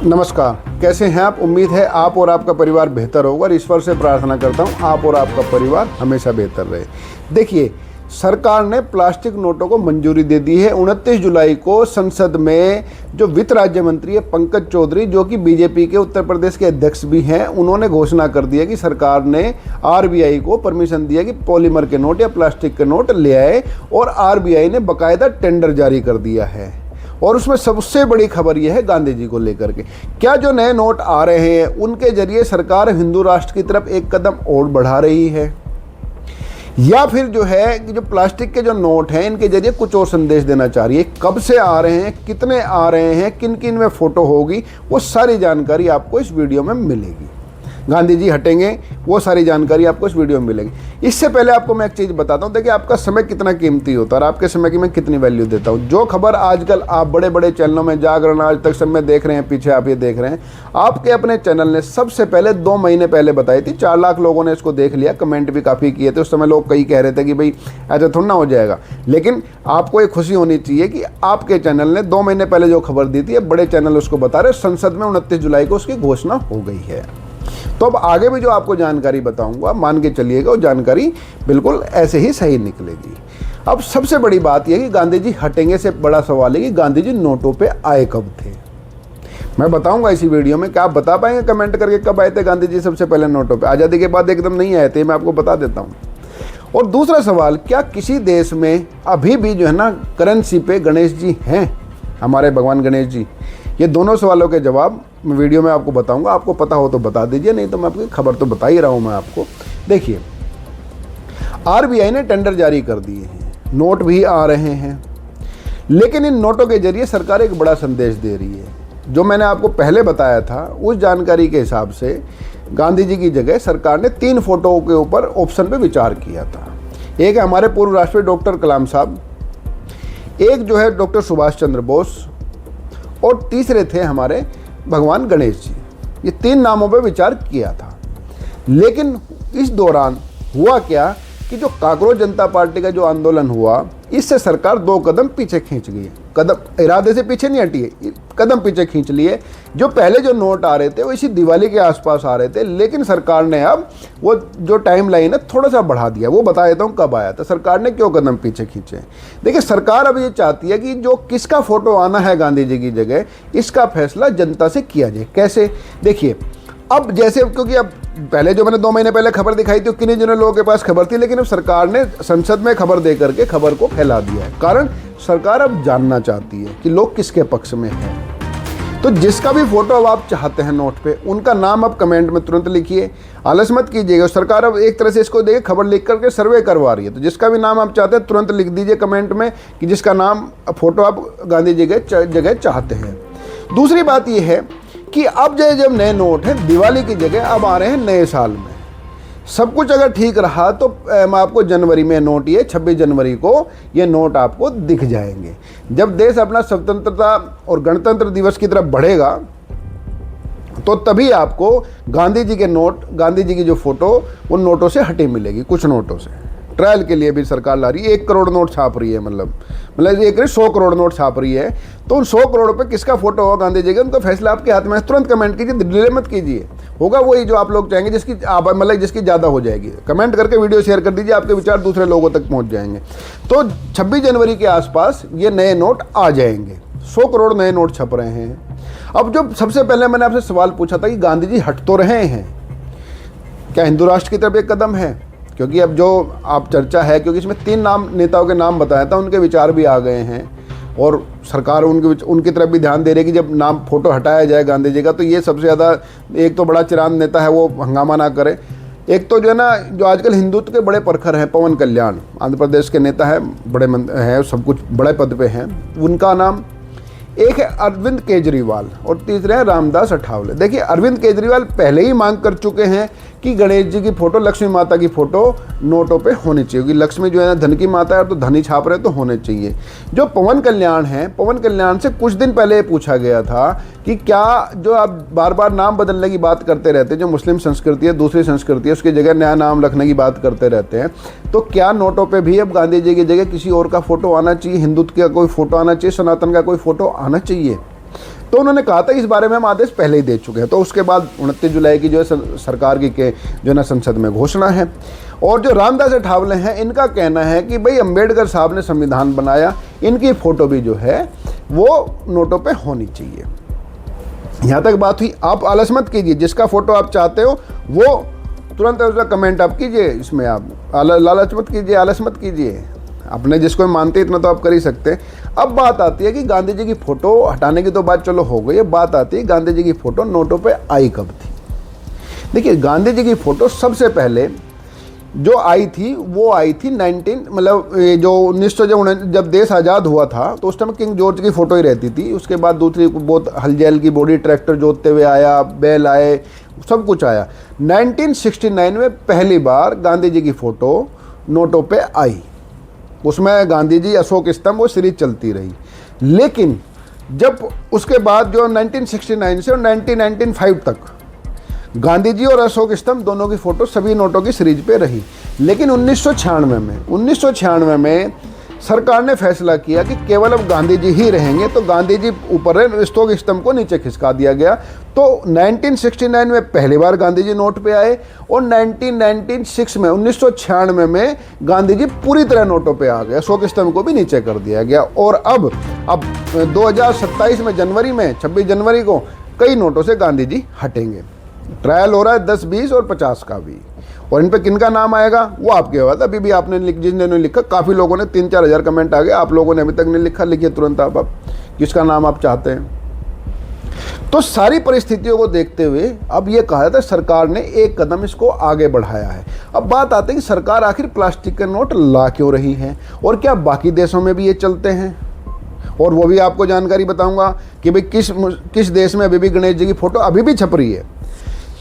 नमस्कार, कैसे हैं आप। उम्मीद है आप और आपका परिवार बेहतर होगा और ईश्वर से प्रार्थना करता हूं आप और आपका परिवार हमेशा बेहतर रहे। देखिए, सरकार ने प्लास्टिक नोटों को मंजूरी दे दी है। 29 जुलाई को संसद में जो वित्त राज्य मंत्री है पंकज चौधरी, जो कि बीजेपी के उत्तर प्रदेश के अध्यक्ष भी हैं, उन्होंने घोषणा कर दी है कि सरकार ने आरबीआई को परमिशन दिया कि पॉलीमर के नोट या प्लास्टिक के नोट ले आए, और आरबीआई ने बाकायदा टेंडर जारी कर दिया है। और उसमें सबसे बड़ी खबर यह है गांधी जी को लेकर के, क्या जो नए नोट आ रहे हैं उनके जरिए सरकार हिंदू राष्ट्र की तरफ एक कदम और बढ़ा रही है, या फिर जो है कि जो प्लास्टिक के जो नोट हैं इनके जरिए कुछ और संदेश देना चाह रही है। कब से आ रहे हैं, कितने आ रहे हैं, किन किन में फ़ोटो होगी, वो सारी जानकारी आपको इस वीडियो में मिलेगी। गांधी जी हटेंगे, वो सारी जानकारी आपको इस वीडियो में मिलेगी। इससे पहले आपको मैं एक चीज़ बताता हूँ, देखिए आपका समय कितना कीमती होता है और आपके समय की मैं कितनी वैल्यू देता हूँ। जो खबर आजकल आप बड़े बड़े चैनलों में, जागरण, आज तक सब में देख रहे हैं, पीछे आप ये देख रहे हैं, आपके अपने चैनल ने सबसे पहले 2 महीने पहले बताई थी। 4 लाख लोगों ने इसको देख लिया, कमेंट भी काफ़ी किए थे। उस समय लोग कई कह रहे थे कि भाई ऐसा थोड़ा ना हो जाएगा, लेकिन आपको एक खुशी होनी चाहिए कि आपके चैनल ने 2 महीने पहले जो खबर दी थी, बड़े चैनल उसको बता रहे। संसद में 29 जुलाई को उसकी घोषणा हो गई है। तो अब आगे भी जो आपको जानकारी बताऊंगा, मान के चलिएगा वो जानकारी बिल्कुल ऐसे ही सही निकलेगी। अब सबसे बड़ी बात यह कि गांधी जी हटेंगे से बड़ा सवाल है कि गांधी जी नोटों पे आए कब थे। मैं बताऊंगा इसी वीडियो में। क्या आप बता पाएंगे कमेंट करके कब आए थे गांधी जी सबसे पहले नोटों पे? आज़ादी के बाद एकदम नहीं आए थे, मैं आपको बता देता हूँ। और दूसरा सवाल, क्या किसी देश में अभी भी जो है ना करेंसी पे गणेश जी हैं, हमारे भगवान गणेश जी? ये दोनों सवालों के जवाब मैं वीडियो में आपको बताऊंगा। आपको पता हो तो बता दीजिए, नहीं तो मैं आपकी खबर तो बता ही रहा हूं मैं आपको। देखिए, आरबीआई ने टेंडर जारी कर दिए हैं, नोट भी आ रहे हैं, लेकिन इन नोटों के जरिए सरकार एक बड़ा संदेश दे रही है। जो मैंने आपको पहले बताया था उस जानकारी के हिसाब से गांधी जी की जगह सरकार ने 3 फोटो के ऊपर ऑप्शन पे विचार किया था। एक है हमारे पूर्व राष्ट्रपति डॉक्टर कलाम साहब, एक जो है डॉक्टर सुभाष चंद्र बोस, और तीसरे थे हमारे भगवान गणेश जी। ये 3 नामों पर विचार किया था। लेकिन इस दौरान हुआ क्या कि जो कांग्रेस जनता पार्टी का जो आंदोलन हुआ, इससे सरकार 2 कदम पीछे खींच गई। कदम इरादे से पीछे नहीं हटी है, कदम पीछे खींच लिए। जो पहले जो नोट आ रहे थे वो इसी दिवाली के आसपास आ रहे थे, लेकिन सरकार ने अब वो जो टाइम लाइन है थोड़ा सा बढ़ा दिया। वो बता देता हूँ कब आया था, सरकार ने क्यों कदम पीछे खींचे। देखिए, सरकार अब ये चाहती है कि जो किसका फोटो आना है गांधी जी की जगह, इसका फैसला जनता से किया जाए। कैसे? देखिए, अब जैसे, क्योंकि अब पहले जो मैंने 2 महीने पहले खबर दिखाई थी किन्हीं जिन्होंने लोगों के पास खबर थी, लेकिन अब सरकार ने संसद में खबर दे करके खबर को फैला दिया है। कारण सरकार अब जानना चाहती है कि लोग किसके पक्ष में हैं। तो जिसका भी फोटो अब आप चाहते हैं नोट पे, उनका नाम अब कमेंट में तुरंत लिखिए, आलस मत कीजिएगा। सरकार अब एक तरह से इसको देखिए खबर लिख करके सर्वे करवा रही है। तो जिसका भी नाम आप चाहते हैं तुरंत लिख दीजिए कमेंट में कि जिसका नाम फोटो आप गांधी जी के जगह चाहते हैं। दूसरी बात यह है कि अब जब नए नोट हैं दिवाली की जगह अब आ रहे हैं नए साल में। सब कुछ अगर ठीक रहा तो आपको जनवरी में नोट, ये 26 जनवरी को ये नोट आपको दिख जाएंगे। जब देश अपना स्वतंत्रता और गणतंत्र दिवस की तरफ बढ़ेगा तो तभी आपको गांधी जी के नोट, गांधी जी की जो फोटो उन नोटों से हटी मिलेगी। कुछ नोटों से ट्रायल के लिए भी सरकार ला रही है, 1 करोड़ नोट छाप रही है, मतलब 100 करोड़ नोट छाप रही है। तो उन 100 करोड़ पे किसका फोटो होगा गांधी जी का, उनका फैसला आपके हाथ में है। तुरंत कमेंट कीजिए, डिले मत कीजिए। होगा वही जो आप लोग चाहेंगे, जिसकी जिसकी ज़्यादा हो जाएगी। कमेंट करके वीडियो शेयर कर दीजिए, आपके विचार दूसरे लोगों तक पहुँच जाएंगे। तो 26 जनवरी के आसपास ये नए नोट आ जाएंगे। 100 करोड़ नए नोट छप रहे हैं। अब जो सबसे पहले मैंने आपसे सवाल पूछा था कि गांधी जी हट तो रहे हैं, क्या हिंदू राष्ट्र की तरफ एक कदम है? क्योंकि अब जो आप चर्चा है, क्योंकि इसमें 3 नेताओं के नाम बताया था, उनके विचार भी आ गए हैं और सरकार उनकी तरफ भी ध्यान दे रही है कि जब नाम फोटो हटाया जाए गांधी जी का, तो ये सबसे ज़्यादा एक तो बड़ा चिरांद नेता है, वो हंगामा ना करे। एक तो जो है ना, जो आजकल हिंदुत्व के बड़े प्रखर हैं, पवन कल्याण, आंध्र प्रदेश के नेता है, बड़े हैं, सब कुछ बड़े पद पे हैं, उनका नाम। एक है अरविंद केजरीवाल और तीसरे हैं रामदास अठावले। देखिए, अरविंद केजरीवाल पहले ही मांग कर चुके हैं कि गणेश जी की फोटो, लक्ष्मी माता की फोटो नोटों पे होनी चाहिए, क्योंकि लक्ष्मी जो है ना धन की माता है, तो धन ही छाप रहे तो होने चाहिए। जो पवन कल्याण है, पवन कल्याण से कुछ दिन पहले पूछा गया था कि क्या जो आप बार बार नाम बदलने की बात करते रहते हैं, जो मुस्लिम संस्कृति है, दूसरी संस्कृति है, उसकी जगह नया नाम रखने की बात करते रहते हैं, तो क्या नोटों पे भी अब गांधी जी की जगह किसी और का फोटो आना चाहिए, हिंदुत्व का कोई फोटो आना चाहिए, सनातन का कोई फोटो आना चाहिए? तो उन्होंने कहा था इस बारे में हम आदेश पहले ही दे चुके हैं। तो उसके बाद 29 जुलाई की जो है सरकार की जो है ना संसद में घोषणा है। और जो रामदास अठावले हैं, इनका कहना है कि भाई अंबेडकर साहब ने संविधान बनाया, इनकी फ़ोटो भी जो है वो नोटों पे होनी चाहिए। यहाँ तक बात हुई। आप आलस मत कीजिए, जिसका फ़ोटो आप चाहते हो वो तुरंत उसका कमेंट आप कीजिए, इसमें आप लालच मत कीजिए, आलस मत कीजिए। अपने जिसको मानते इतना तो आप कर ही सकते हैं। अब बात आती है कि गांधी जी की फ़ोटो हटाने की तो बात चलो हो गई है, बात आती है गांधी जी की फ़ोटो नोटों पे आई कब थी। देखिए, गांधी जी की फ़ोटो सबसे पहले जो आई थी वो आई थी 1900 जब देश आज़ाद हुआ था तो उस टाइम किंग जॉर्ज की फ़ोटो ही रहती थी। उसके बाद दूसरी बहुत हलजैल की बॉडी, ट्रैक्टर जोतते हुए आया, बैल आए, सब कुछ आया। 1969 में पहली बार गांधी जी की फ़ोटो नोटों पे आई। उसमें गांधी जी, अशोक स्तंभ, वो सीरीज चलती रही। लेकिन जब उसके बाद जो 1969 से और 1995 तक गांधी जी और अशोक स्तंभ दोनों की फ़ोटो सभी नोटों की सीरीज पे रही। लेकिन 1996 में सरकार ने फैसला किया कि केवल अब गांधी जी ही रहेंगे, तो गांधी जी ऊपर है, अशोक स्तंभ को नीचे खिसका दिया गया। तो 1969 में पहली बार गांधी जी नोट पे आए और 1996 में गांधी जी पूरी तरह नोटों पे आ गए, अशोक स्तंभ को भी नीचे कर दिया गया। और अब 2027 में जनवरी में 26 जनवरी को कई नोटों से गांधी जी हटेंगे। ट्रायल हो रहा है 10, 20 और 50 का भी। और इन पे किनका नाम आएगा वो आपके बात। अभी भी आपने जिन्होंने लिखा, काफ़ी लोगों ने 3-4 हज़ार कमेंट आ गए, आप लोगों ने अभी तक नहीं लिखा, लिखिए तुरंत आप किसका नाम आप चाहते हैं। तो सारी परिस्थितियों को देखते हुए अब ये कहा जाता है सरकार ने एक कदम इसको आगे बढ़ाया है। अब बात आती है कि सरकार आखिर प्लास्टिक के नोट ला क्यों रही है और क्या बाकी देशों में भी ये चलते हैं, और वो भी आपको जानकारी बताऊंगा कि भाई किस देश में अभी भी गणेश जी की फ़ोटो अभी भी छप रही है।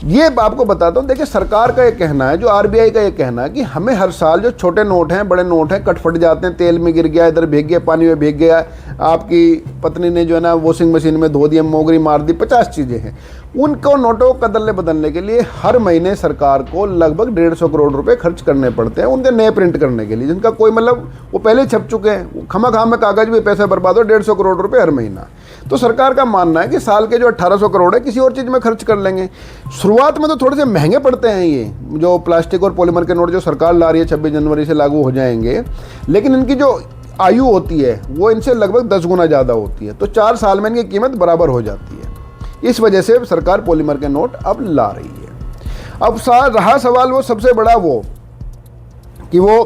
ये आपको बताता हूँ। देखिए, सरकार का ये कहना है, जो आरबीआई का ये कहना है कि हमें हर साल जो छोटे नोट हैं, बड़े नोट हैं, कट फट जाते हैं, तेल में गिर गया, इधर भीग गया, पानी में भीग गया, आपकी पत्नी ने जो है ना वॉशिंग मशीन में धो दिया, मोगरी मार दी, 50 चीज़ें हैं। उनको नोटों को बदलने के लिए हर महीने सरकार को लगभग 150 करोड़ रुपए खर्च करने पड़ते हैं उनके नए प्रिंट करने के लिए, जिनका कोई मतलब वो पहले छप चुके हैं। खामा में कागज भी पैसा बर्बाद हो, 150 करोड़ रुपए हर महीना। तो सरकार का मानना है कि साल के जो 1800 करोड़ है किसी और चीज़ में खर्च कर लेंगे। शुरुआत में तो थोड़े से महंगे पड़ते हैं ये जो प्लास्टिक और पॉलीमर के नोट जो सरकार ला रही है, 26 जनवरी से लागू हो जाएंगे, लेकिन इनकी जो आयु होती है वो इनसे लगभग 10 गुना ज़्यादा होती है। तो 4 साल में इनकी कीमत बराबर हो जाती है। इस वजह से सरकार पॉलीमर के नोट अब ला रही है। अब रहा सवाल वो सबसे बड़ा वो कि वो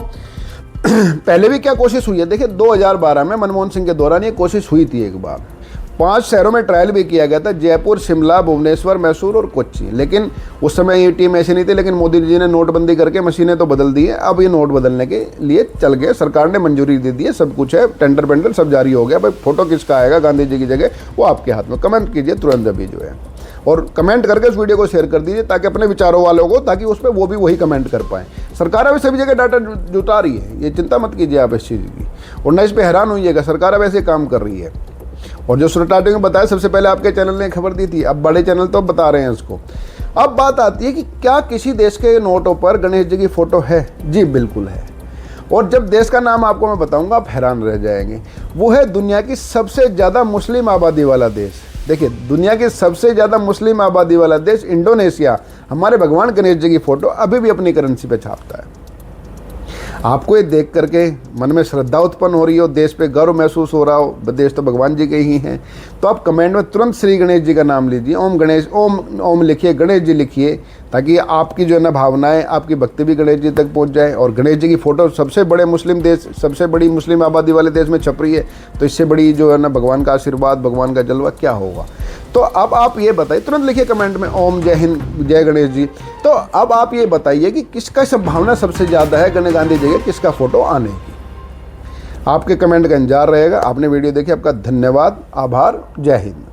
पहले भी क्या कोशिश हुई है। देखिए, 2012 में मनमोहन सिंह के दौरान ये कोशिश हुई थी एक बार। 5 शहरों में ट्रायल भी किया गया था, जयपुर, शिमला, भुवनेश्वर, मैसूर और कोच्चि। लेकिन उस समय ये टीम ऐसी नहीं थी, लेकिन मोदी जी ने नोटबंदी करके मशीनें तो बदल दी है। अब ये नोट बदलने के लिए चल गए, सरकार ने मंजूरी दे दी है, सब कुछ है, टेंडर पेंडर सब जारी हो गया। भाई फोटो किसका आएगा गांधी जी की जगह वो आपके हाथ में। कमेंट कीजिए तुरंत अभी जो है, और कमेंट करके उस वीडियो को शेयर कर दीजिए ताकि अपने विचारों वालों को, ताकि उस पर वो भी वही कमेंट कर पाएँ। सरकार अभी सभी जगह डाटा जुटा रही है, ये चिंता मत कीजिए आप इस चीज़ की, और न इस पर हैरान होइएगा, सरकार अब ऐसे काम कर रही है। और जो स्टार्टिंग में बताया, सबसे पहले आपके चैनल ने खबर दी थी, अब बड़े चैनल तो बता रहे हैं इसको। अब बात आती है कि क्या किसी देश के नोटों पर गणेश जी की फ़ोटो है? जी बिल्कुल है। और जब देश का नाम आपको मैं बताऊंगा आप हैरान रह जाएंगे। वो है दुनिया की सबसे ज़्यादा मुस्लिम आबादी वाला देश। देखिए, दुनिया की सबसे ज़्यादा मुस्लिम आबादी वाला देश इंडोनेशिया, हमारे भगवान गणेश जी की फ़ोटो अभी भी अपनी करेंसी पे छापता है। आपको ये देख करके मन में श्रद्धा उत्पन्न हो रही हो, देश पे गर्व महसूस हो रहा हो, देश तो भगवान जी के ही हैं, तो आप कमेंट में तुरंत श्री गणेश जी का नाम लीजिए, ओम गणेश, ओम लिखिए, गणेश जी लिखिए, ताकि आपकी जो है ना भावनाएं, आपकी भक्ति भी गणेश जी तक पहुंच जाए। और गणेश जी की फ़ोटो सबसे बड़े मुस्लिम देश, सबसे बड़ी मुस्लिम आबादी वाले देश में छप रही है, तो इससे बड़ी जो है ना भगवान का आशीर्वाद, भगवान का जलवा क्या होगा। तो अब आप ये बताइए, तुरंत लिखिए कमेंट में ओम, जय हिंद, जय गणेश जी। तो अब आप ये बताइए कि किसका संभावना सबसे ज़्यादा है गणेश गांधी जी किसका फ़ोटो आने की। आपके कमेंट का इंतजार रहेगा। आपने वीडियो देखी, आपका धन्यवाद, आभार, जय हिंद।